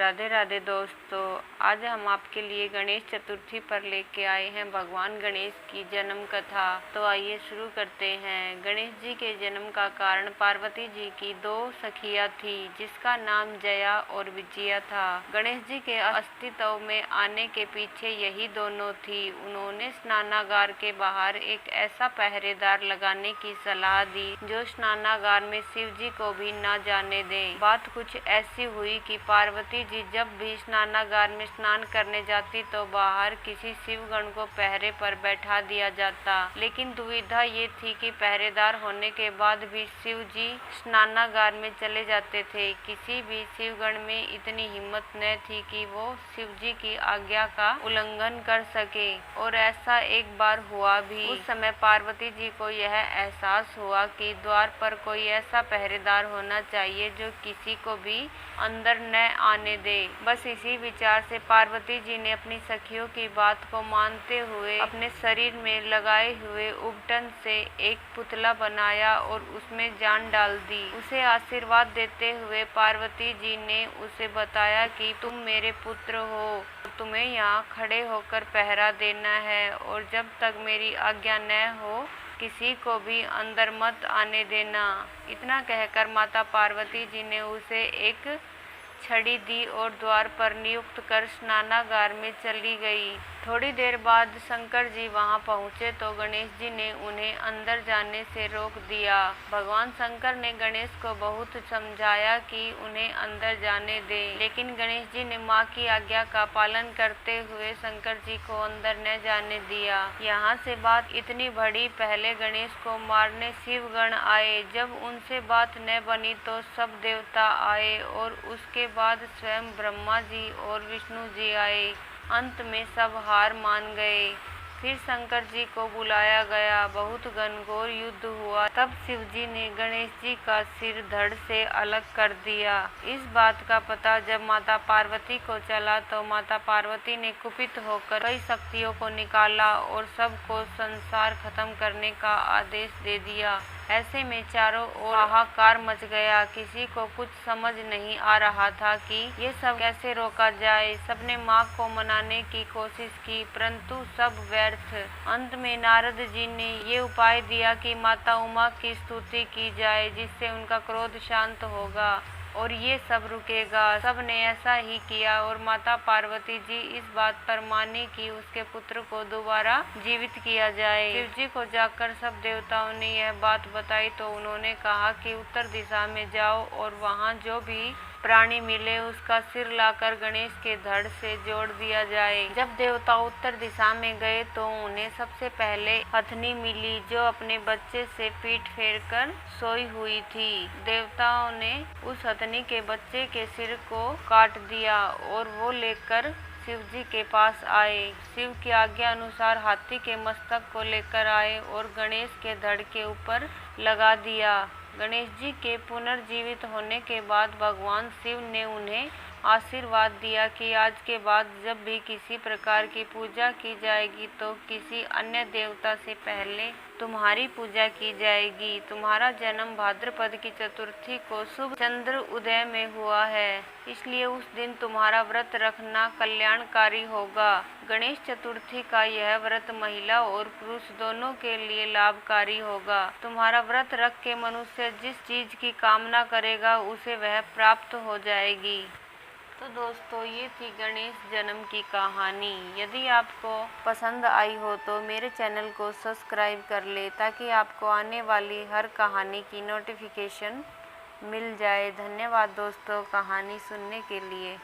राधे राधे दोस्तों, आज हम आपके लिए गणेश चतुर्थी पर लेके आए हैं भगवान गणेश की जन्म कथा। तो आइए शुरू करते हैं। गणेश जी के जन्म का कारण पार्वती जी की दो सखियां थी, जिसका नाम जया और विजया था। गणेश जी के अस्तित्व में आने के पीछे यही दोनों थी। उन्होंने स्नानागार के बाहर एक ऐसा पहरेदार लगाने की सलाह दी जो स्नानागार में शिव जी को भी न जाने दे। बात कुछ ऐसी हुई कि पार्वती जी जब भी स्नानागार में स्नान करने जाती तो बाहर किसी शिवगण को पहरे पर बैठा दिया जाता। लेकिन दुविधा ये थी कि पहरेदार होने के बाद भी शिव जी स्नानागार में चले जाते थे। किसी भी शिवगण में इतनी हिम्मत न थी कि वो शिव जी की आज्ञा का उल्लंघन कर सके, और ऐसा एक बार हुआ भी। उस समय पार्वती जी को यह एहसास हुआ कि द्वार पर कोई ऐसा पहरेदार होना चाहिए जो किसी को भी अंदर न आने दे। बस इसी विचार से पार्वती जी ने अपनी सखियों की बात को मानते हुए अपने शरीर में लगाए हुए उबटन से एक पुतला बनाया और उसमें जान डाल दी। उसे आशीर्वाद देते हुए पार्वती जी ने उसे बताया कि तुम मेरे पुत्र हो, तुम्हें यहाँ खड़े होकर पहरा देना है, और जब तक मेरी आज्ञा न हो किसी को भी अंदर मत आने देना। इतना कहकर माता पार्वती जी ने उसे एक छड़ी दी और द्वार पर नियुक्त कर स्नानागार में चली गई। थोड़ी देर बाद शंकर जी वहां पहुंचे तो गणेश जी ने उन्हें अंदर जाने से रोक दिया। भगवान शंकर ने गणेश को बहुत समझाया कि उन्हें अंदर जाने दे, लेकिन गणेश जी ने मां की आज्ञा का पालन करते हुए शंकर जी को अंदर न जाने दिया। यहाँ से बात इतनी बढ़ी, पहले गणेश को मारने शिवगण आए। जब उनसे बात न बनी तो सब देवता आए और उसके बाद स्वयं ब्रह्मा जी और विष्णु जी आए। अंत में सब हार मान गए। फिर शंकर जी को बुलाया गया। बहुत घनघोर युद्ध हुआ। तब शिव जी ने गणेश जी का सिर धड़ से अलग कर दिया। इस बात का पता जब माता पार्वती को चला तो माता पार्वती ने कुपित होकर कई शक्तियों को निकाला और सबको संसार खत्म करने का आदेश दे दिया। ऐसे में चारों ओर हाहाकार मच गया। किसी को कुछ समझ नहीं आ रहा था कि ये सब कैसे रोका जाए। सबने माँ को मनाने की कोशिश की, परंतु सब व्यर्थ। अंत में नारद जी ने ये उपाय दिया कि माता उमा की स्तुति की जाए, जिससे उनका क्रोध शांत होगा और ये सब रुकेगा। सब ने ऐसा ही किया और माता पार्वती जी इस बात पर मानी कि उसके पुत्र को दोबारा जीवित किया जाए। शिव जी को जाकर सब देवताओं ने यह बात बताई तो उन्होंने कहा कि उत्तर दिशा में जाओ और वहाँ जो भी प्राणी मिले उसका सिर लाकर गणेश के धड़ से जोड़ दिया जाए। जब देवता उत्तर दिशा में गए तो उन्हें सबसे पहले हथनी मिली, जो अपने बच्चे से पीठ फेरकर सोई हुई थी। देवताओं ने उस हथनी के बच्चे के सिर को काट दिया और वो लेकर शिव जी के पास आए। शिव की आज्ञा अनुसार हाथी के मस्तक को लेकर आए और गणेश के धड़ के ऊपर लगा दिया। गणेश जी के पुनर्जीवित होने के बाद भगवान शिव ने उन्हें आशीर्वाद दिया कि आज के बाद जब भी किसी प्रकार की पूजा की जाएगी तो किसी अन्य देवता से पहले तुम्हारी पूजा की जाएगी। तुम्हारा जन्म भाद्रपद की चतुर्थी को शुभ चंद्र उदय में हुआ है, इसलिए उस दिन तुम्हारा व्रत रखना कल्याणकारी होगा। गणेश चतुर्थी का यह व्रत महिला और पुरुष दोनों के लिए लाभकारी होगा। तुम्हारा व्रत रख के मनुष्य जिस चीज की कामना करेगा उसे वह प्राप्त हो जाएगी। तो दोस्तों, ये थी गणेश जन्म की कहानी। यदि आपको पसंद आई हो तो मेरे चैनल को सब्सक्राइब कर ले, ताकि आपको आने वाली हर कहानी की नोटिफिकेशन मिल जाए। धन्यवाद दोस्तों कहानी सुनने के लिए।